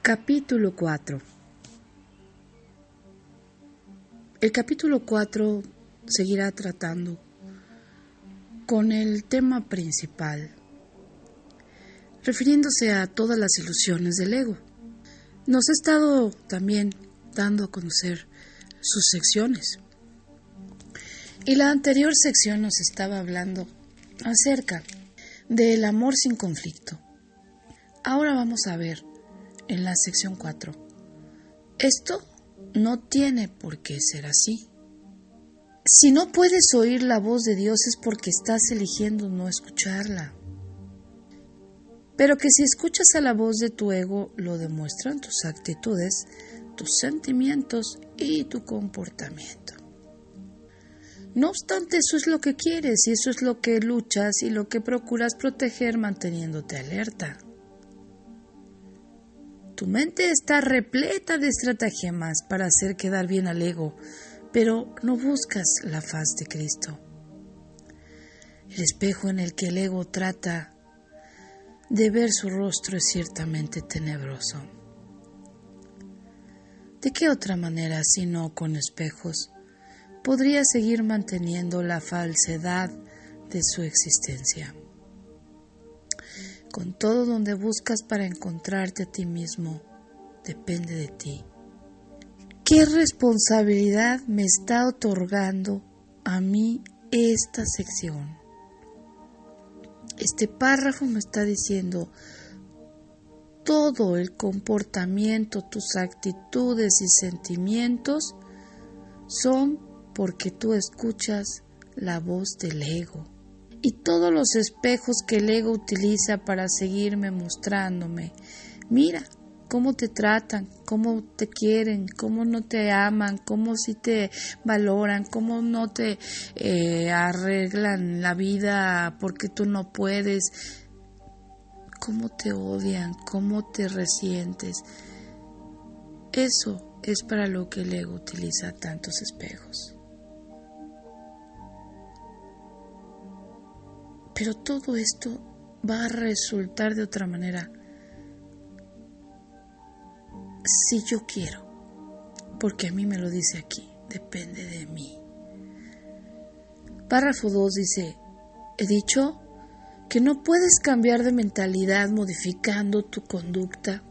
Capítulo 4. El capítulo 4 seguirá tratando con el tema principal, refiriéndose a todas las ilusiones del ego. Nos ha estado también dando a conocer sus secciones. Y la anterior sección nos estaba hablando acerca del amor sin conflicto. Ahora vamos a ver en la sección 4. Esto no tiene por qué ser así. Si no puedes oír la voz de Dios es porque estás eligiendo no escucharla. Pero que si escuchas a la voz de tu ego, lo demuestran tus actitudes, tus sentimientos y tu comportamiento. No obstante, eso es lo que quieres y eso es lo que luchas y lo que procuras proteger manteniéndote alerta. Tu mente está repleta de estratagemas para hacer quedar bien al ego, pero no buscas la faz de Cristo. El espejo en el que el ego trata de ver su rostro es ciertamente tenebroso. ¿De qué otra manera, si no con espejos, podría seguir manteniendo la falsedad de su existencia? Con todo donde buscas para encontrarte a ti mismo, depende de ti. ¿Qué responsabilidad me está otorgando a mí esta sección? Este párrafo me está diciendo todo el comportamiento, tus actitudes y sentimientos son porque tú escuchas la voz del ego. Y todos los espejos que el ego utiliza para seguirme mostrándome, mira cómo te tratan, cómo te quieren, cómo no te aman, cómo sí te valoran, cómo no te arreglan la vida porque tú no puedes, cómo te odian, cómo te resientes. Eso es para lo que el ego utiliza tantos espejos. Pero todo esto va a resultar de otra manera si yo quiero, porque a mí me lo dice aquí, depende de mí. Párrafo 2 dice, he dicho que no puedes cambiar de mentalidad modificando tu conducta.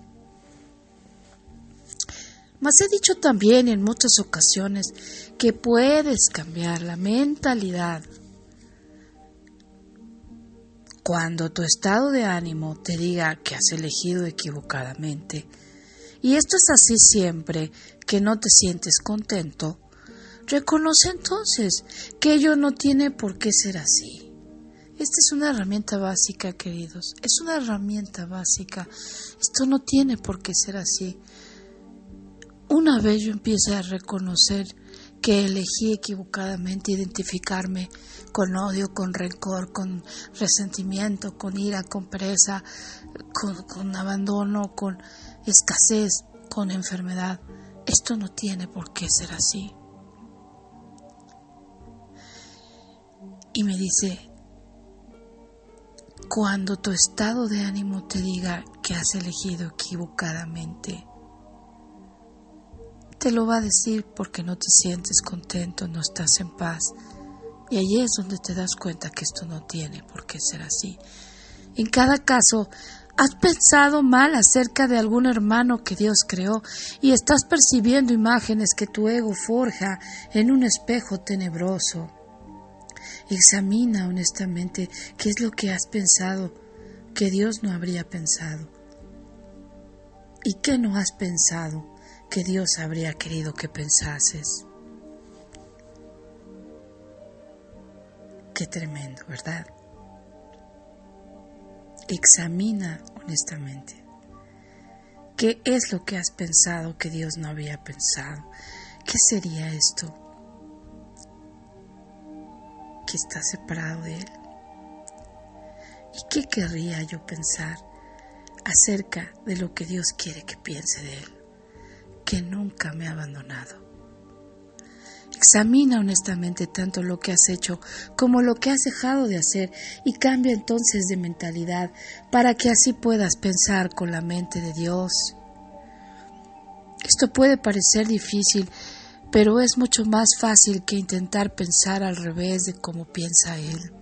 Mas he dicho también en muchas ocasiones que puedes cambiar la mentalidad cuando tu estado de ánimo te diga que has elegido equivocadamente, y esto es así siempre que no te sientes contento, reconoce entonces que ello no tiene por qué ser así. Esta es una herramienta básica, queridos, es una herramienta básica. Esto no tiene por qué ser así. Una vez yo empiece a reconocer que elegí equivocadamente identificarme con odio, con rencor, con resentimiento, con ira, con pereza, con abandono, con escasez, con enfermedad. Esto no tiene por qué ser así. Y me dice, cuando tu estado de ánimo te diga que has elegido equivocadamente, te lo va a decir porque no te sientes contento, no estás en paz. Y allí es donde te das cuenta que esto no tiene por qué ser así. En cada caso, has pensado mal acerca de algún hermano que Dios creó y estás percibiendo imágenes que tu ego forja en un espejo tenebroso. Examina honestamente qué es lo que has pensado que Dios no habría pensado y qué no has pensado que Dios habría querido que pensases. Qué tremendo, ¿verdad? Examina honestamente. ¿Qué es lo que has pensado que Dios no había pensado? ¿Qué sería esto? ¿Que estás separado de Él? ¿Y qué querría yo pensar acerca de lo que Dios quiere que piense de Él? Que nunca me ha abandonado. Examina honestamente tanto lo que has hecho como lo que has dejado de hacer y cambia entonces de mentalidad para que así puedas pensar con la mente de Dios. Esto puede parecer difícil, pero es mucho más fácil que intentar pensar al revés de cómo piensa Él.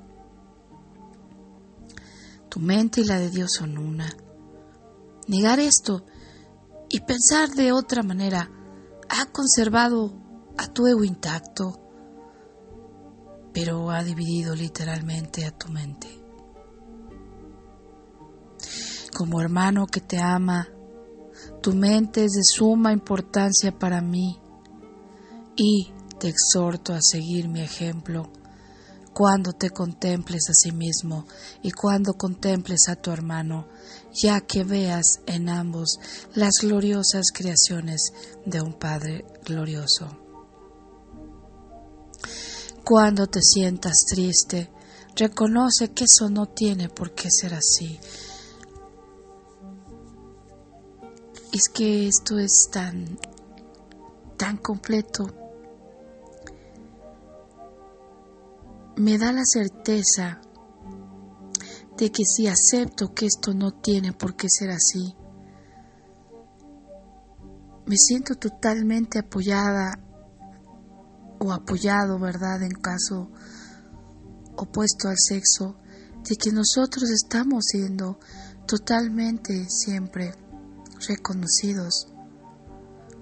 Tu mente y la de Dios son una. Negar esto y pensar de otra manera ha conservado a tu ego intacto, pero ha dividido literalmente a tu mente. Como hermano que te ama, tu mente es de suma importancia para mí y te exhorto a seguir mi ejemplo cuando te contemples a sí mismo y cuando contemples a tu hermano, ya que veas en ambos las gloriosas creaciones de un Padre glorioso. Cuando te sientas triste, reconoce que eso no tiene por qué ser así. Es que esto es tan completo. Me da la certeza de que si acepto que esto no tiene por qué ser así, me siento totalmente apoyada o apoyado, ¿verdad?, en caso opuesto al sexo, de que nosotros estamos siendo totalmente siempre reconocidos.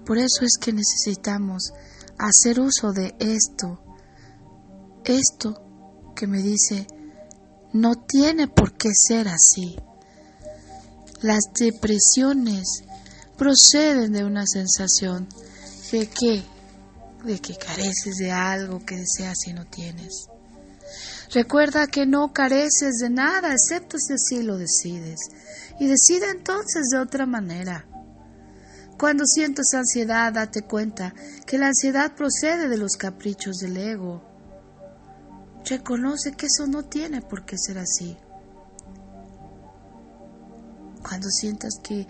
Por eso es que necesitamos hacer uso de esto que me dice, no tiene por qué ser así. Las depresiones proceden de una sensación de que careces de algo que deseas y no tienes. Recuerda que no careces de nada, excepto si así lo decides. Y decide entonces de otra manera. Cuando sientas ansiedad, date cuenta que la ansiedad procede de los caprichos del ego. Reconoce que eso no tiene por qué ser así. Cuando sientas que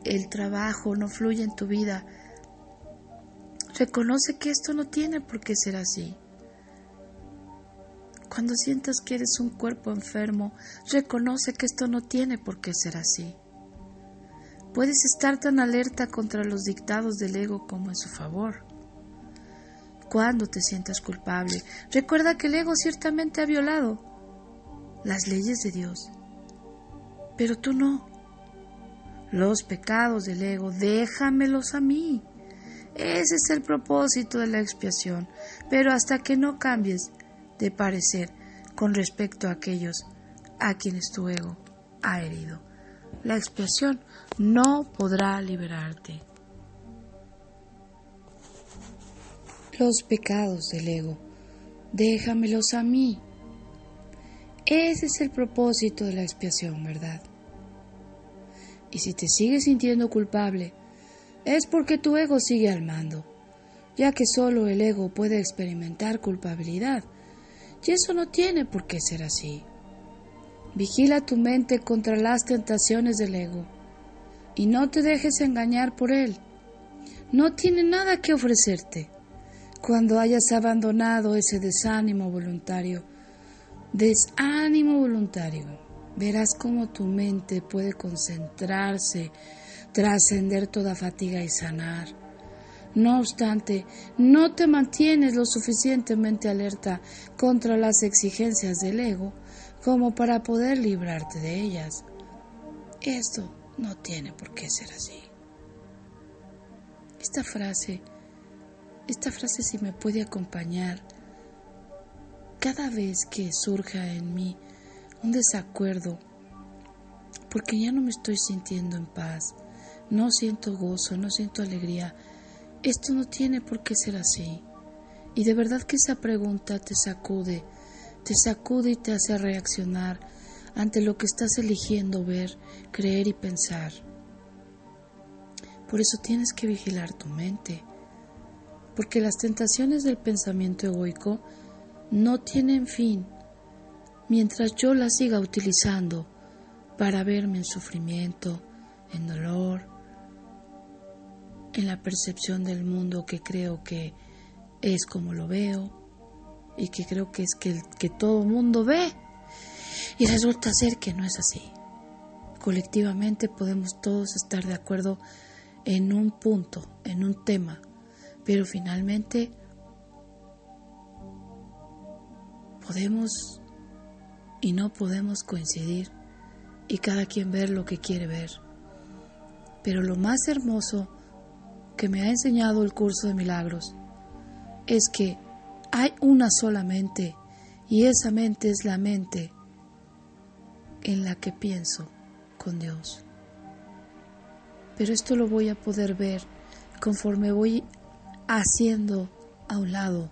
el trabajo no fluye en tu vida, reconoce que esto no tiene por qué ser así. Cuando sientas que eres un cuerpo enfermo, reconoce que esto no tiene por qué ser así. Puedes estar tan alerta contra los dictados del ego como en su favor. Cuando te sientas culpable, recuerda que el ego ciertamente ha violado las leyes de Dios, pero tú no. Los pecados del ego, déjamelos a mí. Ese es el propósito de la expiación, pero hasta que no cambies de parecer con respecto a aquellos a quienes tu ego ha herido, la expiación no podrá liberarte. Los pecados del ego, déjamelos a mí. Ese es el propósito de la expiación, ¿verdad? Y si te sigues sintiendo culpable, es porque tu ego sigue al mando, ya que solo el ego puede experimentar culpabilidad, y eso no tiene por qué ser así. Vigila tu mente contra las tentaciones del ego, y no te dejes engañar por él. No tiene nada que ofrecerte. Cuando hayas abandonado ese desánimo voluntario, verás cómo tu mente puede concentrarse, trascender toda fatiga y sanar. No obstante, no te mantienes lo suficientemente alerta contra las exigencias del ego como para poder librarte de ellas. Esto no tiene por qué ser así. Esta frase sí me puede acompañar cada vez que surja en mí un desacuerdo, porque ya no me estoy sintiendo en paz, no siento gozo, no siento alegría. Esto no tiene por qué ser así. Y de verdad que esa pregunta te sacude y te hace reaccionar ante lo que estás eligiendo ver, creer y pensar. Por eso tienes que vigilar tu mente, porque las tentaciones del pensamiento egoico no tienen fin mientras yo las siga utilizando para verme en sufrimiento, en dolor, en la percepción del mundo que creo que es como lo veo y que creo que es que todo el mundo ve, y resulta ser que no es así. Colectivamente podemos todos estar de acuerdo en un punto, en un tema, pero finalmente podemos y no podemos coincidir y cada quien ver lo que quiere ver. Pero lo más hermoso que me ha enseñado el curso de milagros es que hay una sola mente y esa mente es la mente en la que pienso con Dios. Pero esto lo voy a poder ver conforme voy haciendo a un lado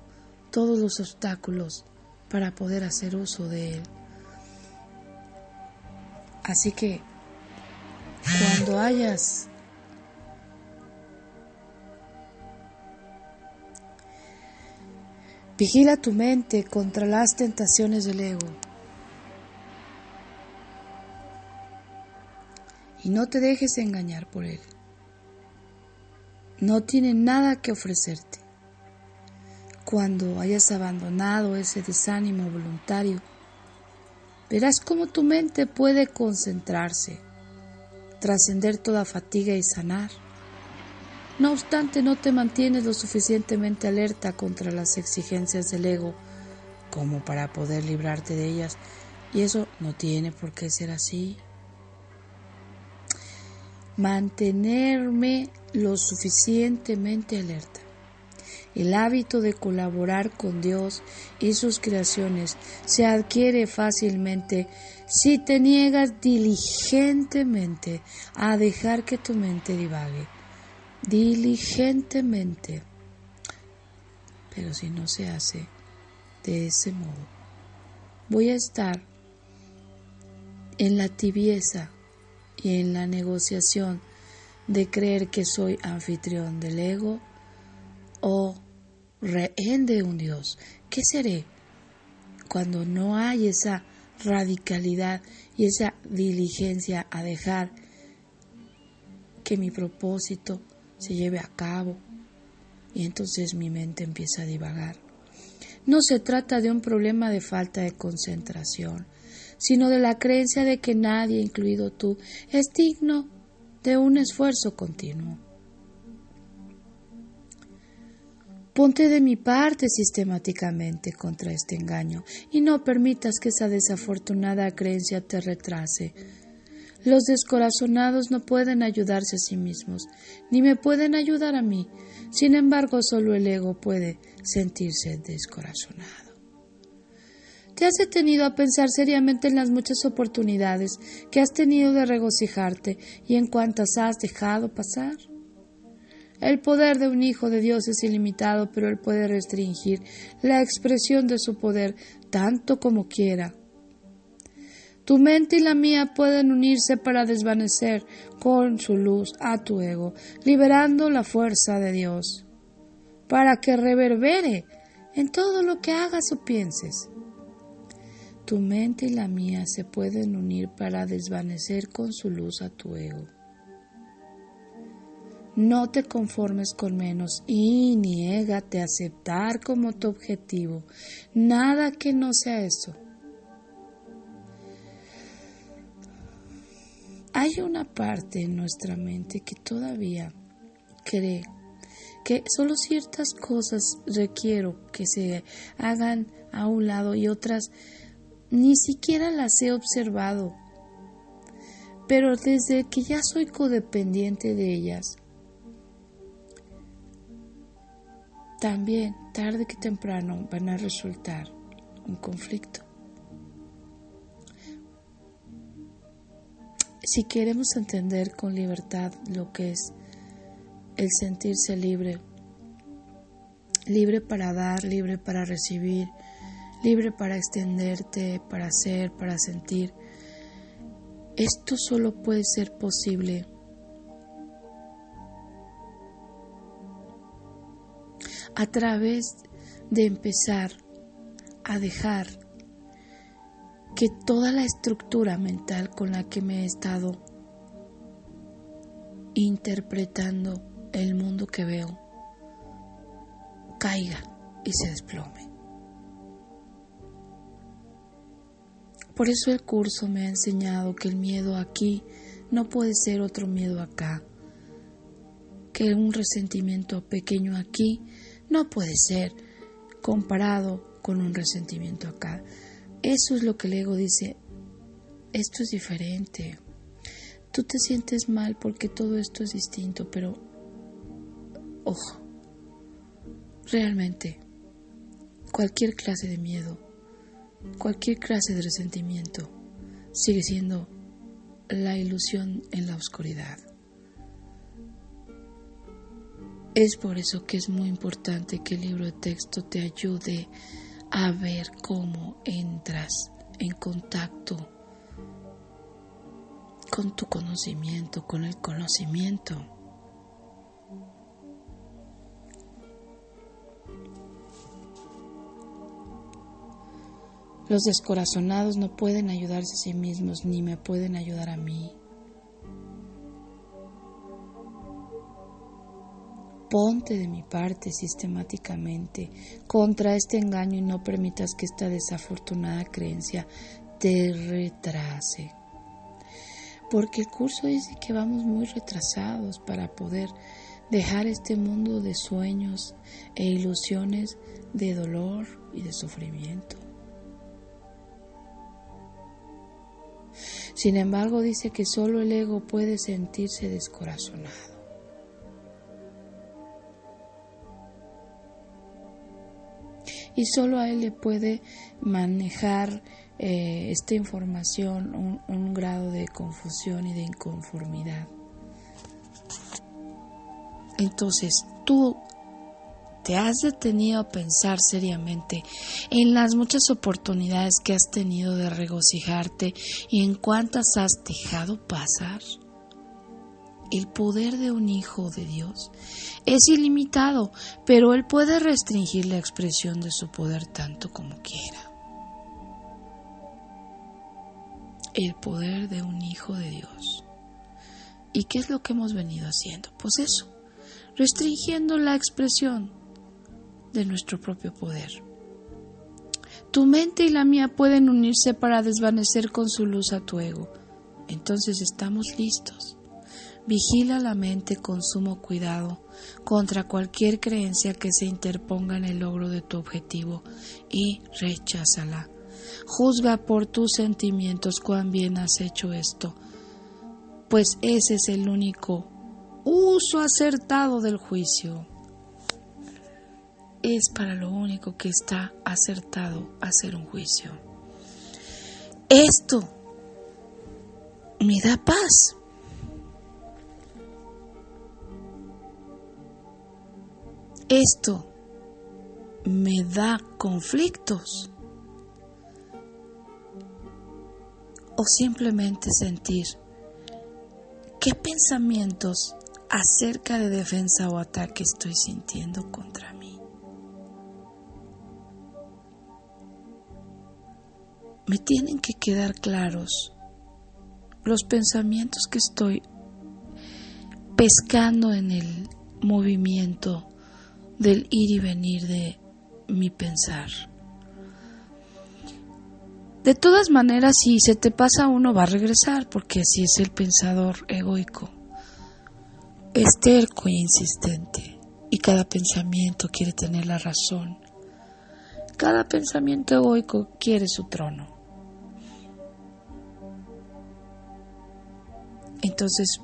todos los obstáculos para poder hacer uso de Él. Así que cuando hayas vigila tu mente contra las tentaciones del ego y no te dejes engañar por él. No tiene nada que ofrecerte. Cuando hayas abandonado ese desánimo voluntario, verás cómo tu mente puede concentrarse, trascender toda fatiga y sanar. No obstante, no te mantienes lo suficientemente alerta contra las exigencias del ego como para poder librarte de ellas, y eso no tiene por qué ser así. Mantenerme lo suficientemente alerta. El hábito de colaborar con Dios y sus creaciones se adquiere fácilmente si te niegas diligentemente a dejar que tu mente divague. Diligentemente. Pero si no se hace de ese modo, voy a estar en la tibieza y en la negociación de creer que soy anfitrión del ego o rehén de un Dios. ¿Qué seré cuando no hay esa radicalidad y esa diligencia a dejar que mi propósito se lleve a cabo? Y entonces mi mente empieza a divagar. No se trata de un problema de falta de concentración, sino de la creencia de que nadie, incluido tú, es digno de un esfuerzo continuo. Ponte de mi parte sistemáticamente contra este engaño y no permitas que esa desafortunada creencia te retrase. Los descorazonados no pueden ayudarse a sí mismos, ni me pueden ayudar a mí. Sin embargo, solo el ego puede sentirse descorazonado. ¿Te has detenido a pensar seriamente en las muchas oportunidades que has tenido de regocijarte y en cuántas has dejado pasar? El poder de un hijo de Dios es ilimitado, pero Él puede restringir la expresión de su poder tanto como quiera. Tu mente y la mía pueden unirse para desvanecer con su luz a tu ego, liberando la fuerza de Dios, para que reverbere en todo lo que hagas o pienses. Tu mente y la mía se pueden unir para desvanecer con su luz a tu ego. No te conformes con menos y niégate a aceptar como tu objetivo nada que no sea eso. Hay una parte en nuestra mente que todavía cree que solo ciertas cosas requiero que se hagan a un lado y otras ni siquiera las he observado. Pero desde que ya soy codependiente de ellas, también tarde que temprano van a resultar un conflicto. Si queremos entender con libertad lo que es el sentirse libre, libre para dar, libre para recibir, libre para extenderte, para hacer, para sentir, esto solo puede ser posible a través de empezar a dejar que toda la estructura mental con la que me he estado interpretando el mundo que veo caiga y se desplome. Por eso el curso me ha enseñado que el miedo aquí no puede ser otro miedo acá. que un resentimiento pequeño aquí no puede ser comparado con un resentimiento acá. Eso es lo que el ego dice, esto es diferente. Tú te sientes mal porque todo esto es distinto, pero ojo, realmente cualquier clase de miedo, cualquier clase de resentimiento sigue siendo la ilusión en la oscuridad. Es por eso que es muy importante que el libro de texto te ayude a ver cómo entras en contacto con tu conocimiento, con el conocimiento. Los descorazonados no pueden ayudarse a sí mismos ni me pueden ayudar a mí. Ponte de mi parte sistemáticamente contra este engaño y no permitas que esta desafortunada creencia te retrase. Porque el curso dice que vamos muy retrasados para poder dejar este mundo de sueños e ilusiones de dolor y de sufrimiento. Sin embargo, dice que solo el ego puede sentirse descorazonado. Y solo a él le puede manejar esta información un grado de confusión y de inconformidad. Entonces, tú te has detenido a pensar seriamente en las muchas oportunidades que has tenido de regocijarte y en cuántas has dejado pasar. El poder de un hijo de Dios es ilimitado, pero Él puede restringir la expresión de su poder tanto como quiera. El poder de un hijo de Dios. ¿Y qué es lo que hemos venido haciendo? Pues eso, restringiendo la expresión de nuestro propio poder. Tu mente y la mía pueden unirse para desvanecer con su luz a tu ego. Entonces estamos listos. Vigila la mente con sumo cuidado contra cualquier creencia que se interponga en el logro de tu objetivo y recházala. Juzga por tus sentimientos cuán bien has hecho esto, pues ese es el único uso acertado del juicio. Es para lo único que está acertado hacer un juicio. Esto me da paz. Esto me da conflictos. O simplemente sentir qué pensamientos acerca de defensa o ataque estoy sintiendo contra mí. Me tienen que quedar claros los pensamientos que estoy pescando en el movimiento del ir y venir de mi pensar. De todas maneras, si se te pasa uno va a regresar, porque así es el pensador egoico. Es terco e insistente, y cada pensamiento quiere tener la razón. Cada pensamiento egoico quiere su trono. Entonces,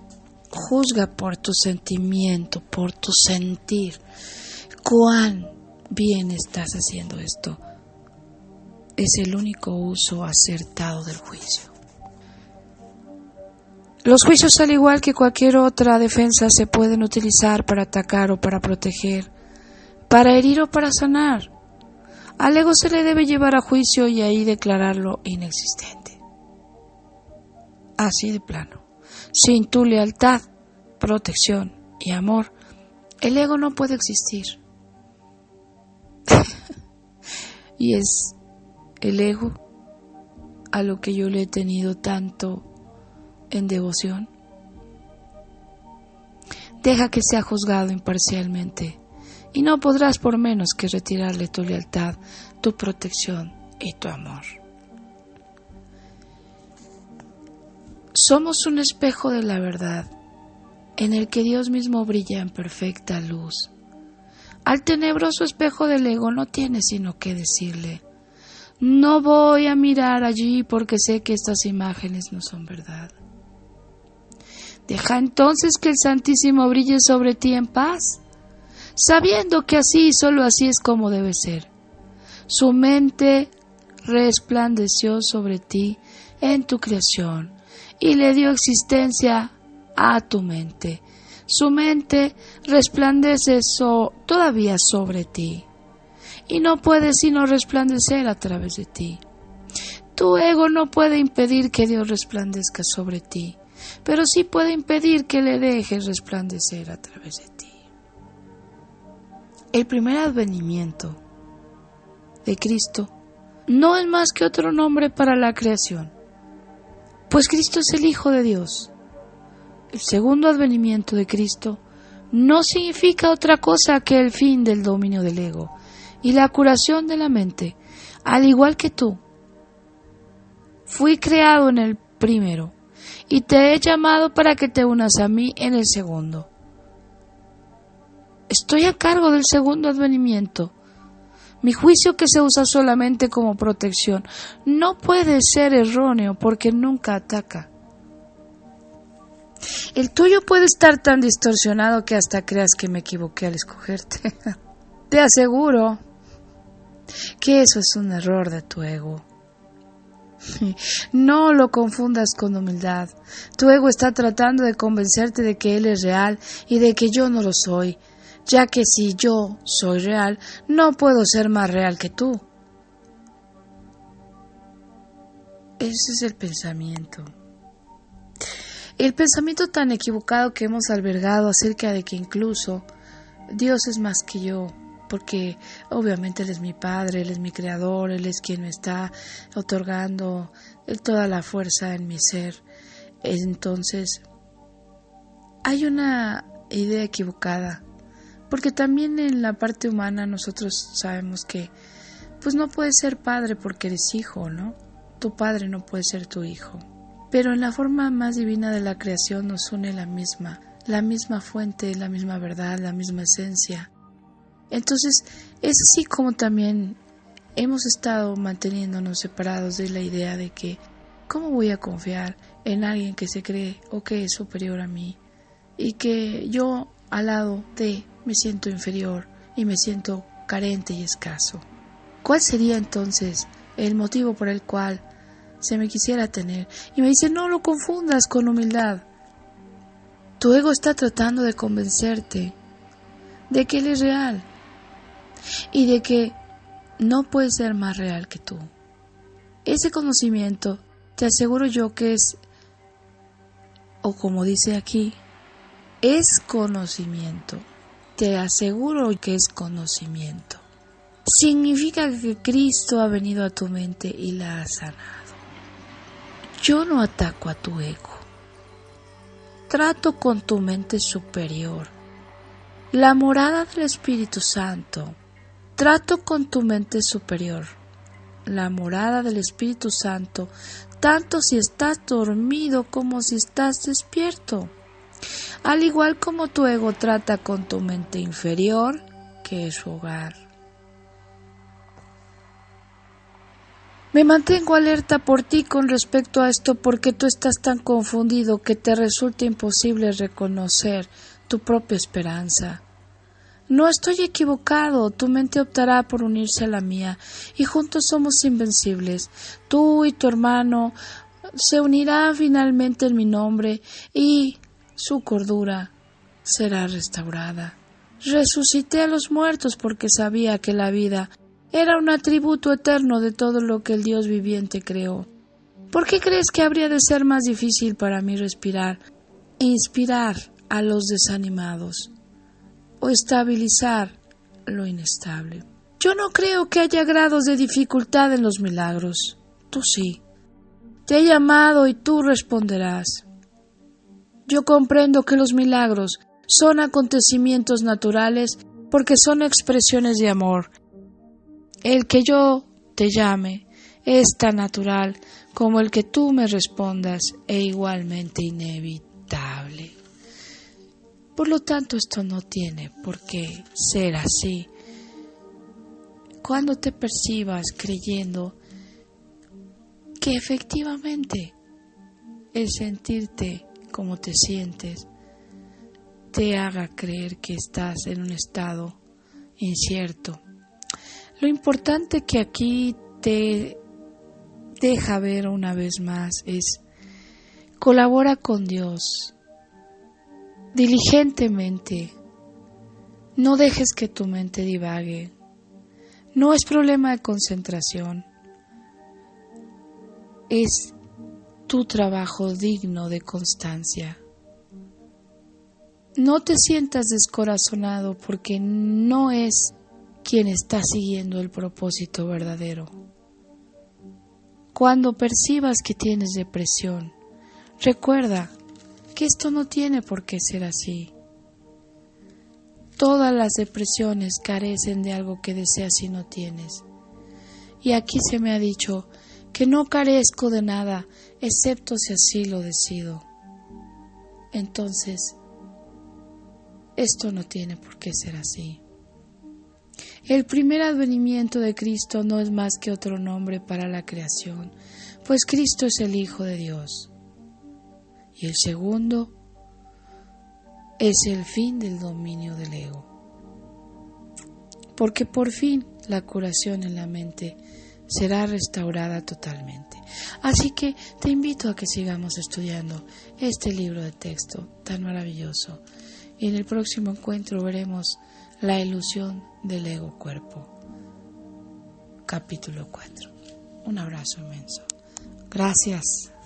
juzga por tu sentimiento, por tu sentir, cuán bien estás haciendo esto. Es el único uso acertado del juicio. Los juicios, al igual que cualquier otra defensa, se pueden utilizar para atacar o para proteger, para herir o para sanar. Al ego se le debe llevar a juicio y ahí declararlo inexistente. Así de plano. Sin tu lealtad, protección y amor, el ego no puede existir. Y es el ego a lo que yo le he tenido tanto en devoción. Deja que sea juzgado imparcialmente y no podrás por menos que retirarle tu lealtad, tu protección y tu amor. Somos un espejo de la verdad en el que Dios mismo brilla en perfecta luz. Al tenebroso espejo del ego no tienes sino que decirle: no voy a mirar allí porque sé que estas imágenes no son verdad. Deja entonces que el Santísimo brille sobre ti en paz, sabiendo que así y solo así es como debe ser. Su mente resplandeció sobre ti en tu creación y le dio existencia a tu mente. Su mente resplandece todavía sobre ti y no puede sino resplandecer a través de ti. Tu ego no puede impedir que Dios resplandezca sobre ti, pero sí puede impedir que le dejes resplandecer a través de ti. El primer advenimiento de Cristo no es más que otro nombre para la creación, pues Cristo es el Hijo de Dios. El segundo advenimiento de Cristo no significa otra cosa que el fin del dominio del ego y la curación de la mente, al igual que tú. Fui creado en el primero y te he llamado para que te unas a mí en el segundo. Estoy a cargo del segundo advenimiento. Mi juicio, que se usa solamente como protección, no puede ser erróneo porque nunca ataca. El tuyo puede estar tan distorsionado que hasta creas que me equivoqué al escogerte. Te aseguro que eso es un error de tu ego. No lo confundas con humildad. Tu ego está tratando de convencerte de que él es real y de que yo no lo soy, ya que si yo soy real, no puedo ser más real que tú. Ese es el pensamiento. El pensamiento tan equivocado que hemos albergado acerca de que incluso Dios es más que yo, porque obviamente Él es mi Padre, Él es mi Creador, Él es quien me está otorgando toda la fuerza en mi ser. Entonces, hay una idea equivocada, porque también en la parte humana nosotros sabemos que pues no puedes ser padre porque eres hijo, ¿no? Tu padre no puede ser tu hijo. Pero en la forma más divina de la creación nos une la misma fuente, la misma verdad, la misma esencia. Entonces, es así como también hemos estado manteniéndonos separados de la idea de que ¿cómo voy a confiar en alguien que se cree o que es superior a mí? Y que yo al lado de me siento inferior y me siento carente y escaso. ¿Cuál sería entonces el motivo por el cual se me quisiera tener? Y me dice: no lo confundas con humildad. Tu ego está tratando de convencerte de que Él es real y de que no puede ser más real que tú. Ese conocimiento, te aseguro yo que es, o como dice aquí, es conocimiento. Te aseguro que es conocimiento. Significa que Cristo ha venido a tu mente y la ha sanado. Yo no ataco a tu ego. Trato con tu mente superior, la morada del Espíritu Santo. Trato con tu mente superior, la morada del Espíritu Santo, tanto si estás dormido como si estás despierto. Al igual como tu ego trata con tu mente inferior, que es su hogar. Me mantengo alerta por ti con respecto a esto porque tú estás tan confundido que te resulta imposible reconocer tu propia esperanza. No estoy equivocado, tu mente optará por unirse a la mía y juntos somos invencibles. Tú y tu hermano se unirán finalmente en mi nombre y su cordura será restaurada. Resucité a los muertos porque sabía que la vida era un atributo eterno de todo lo que el Dios viviente creó. ¿Por qué crees que habría de ser más difícil para mí respirar e inspirar a los desanimados o estabilizar lo inestable? Yo no creo que haya grados de dificultad en los milagros. Tú sí. Te he llamado y tú responderás. Yo comprendo que los milagros son acontecimientos naturales porque son expresiones de amor. El que yo te llame es tan natural como el que tú me respondas e igualmente inevitable. Por lo tanto, esto no tiene por qué ser así. Cuando te percibas creyendo que efectivamente el sentirte como te sientes te haga creer que estás en un estado incierto, lo importante que aquí te deja ver una vez más es: colabora con Dios diligentemente, no dejes que tu mente divague, no es problema de concentración, es tu trabajo digno de constancia. No te sientas descorazonado porque no es quien está siguiendo el propósito verdadero. Cuando percibas que tienes depresión, recuerda que esto no tiene por qué ser así. Todas las depresiones carecen de algo que deseas y no tienes. Y aquí se me ha dicho que no carezco de nada, excepto si así lo decido. Entonces, esto no tiene por qué ser así. El primer advenimiento de Cristo no es más que otro nombre para la creación, pues Cristo es el Hijo de Dios. Y el segundo es el fin del dominio del ego. Porque por fin la curación en la mente será restaurada totalmente. Así que te invito a que sigamos estudiando este libro de texto tan maravilloso. Y en el próximo encuentro veremos la ilusión del ego-cuerpo. Capítulo 4. Un abrazo inmenso. Gracias.